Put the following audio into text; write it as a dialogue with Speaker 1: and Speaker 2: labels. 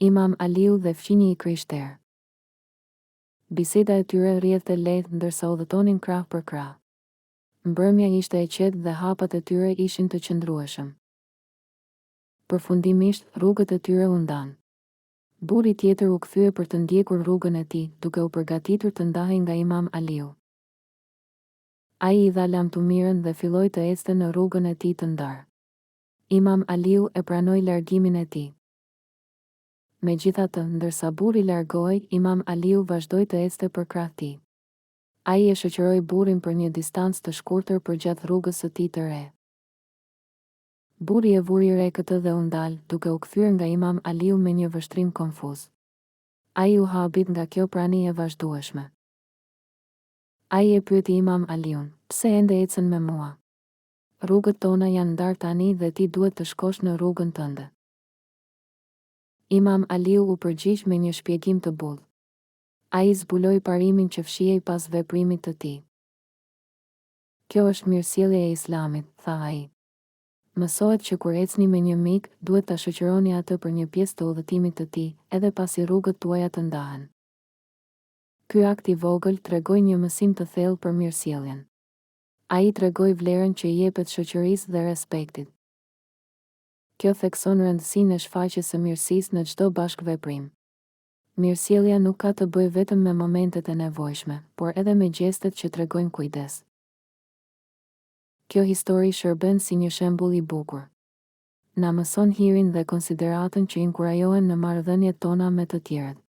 Speaker 1: Imam Aliu dhe fqinji i krishterë. Biseda e tyre rrjedhte lehtë ndërsa udhëtonin krah për krah. Mbrëmja ishte e qetë dhe hapat e tyre ishin të qëndrueshëm. Përfundimisht, rrugët e tyre u ndanë. Burri tjetër u kthye për të ndjekur rrugën e tij, duke u përgatitur të ndahej nga Imam Aliu. Ai I dha lamtumirën dhe filloi të ecte në rrugën e tij të ndarë. Imam Aliu e pranoi largimin e tij. Megjithatë, ndërsa burri largohej, Imam Aliu vazhdoi të ecte për krah tij. Ai e shoqëroi burrin për një distancë të shkurtër përgjatë rrugës së tij të re. Burri e vuri re këtë dhe u ndal, duke u kthyer nga Imam Aliu me një vështrim konfuz. Ai u habit nga kjo prani e vazhdueshme. Ai e pyeti Imam Aliun, pse ende ecën me mua? Rrugët tona janë ndarë tani dhe ti duhet të shkosh në rrugën tënde. Imam Aliu u përgjigj me një shpjegim të butë. Ai zbuloi parimin që fshihej pas veprimit të tij. Kjo është mirësjellja e Islamit, tha ai. Mësohet që kur ecni me një mik, duhet ta shoqëroni atë për një pjesë të udhëtimit të tij, edhe pasi rrugët tuaja të ndahen. Ky akt I vogël tregoi një mësim të thellë për mirësjelljen. Ai tregoi vlerën që I jepet shoqërisë dhe respektit. Kjo thekson rëndësinë e shfaqjes së mirësisë në çdo bashkëveprim. Mirësjellja nuk ka të bëjë vetëm me momentet e nevojshme, por edhe me gjestet që tregojnë kujdes. Kjo histori shërben si një shembull I bukur. Na mëson hirin dhe konsideratën që inkurajohen në marrëdhëniet tona me të tjerët.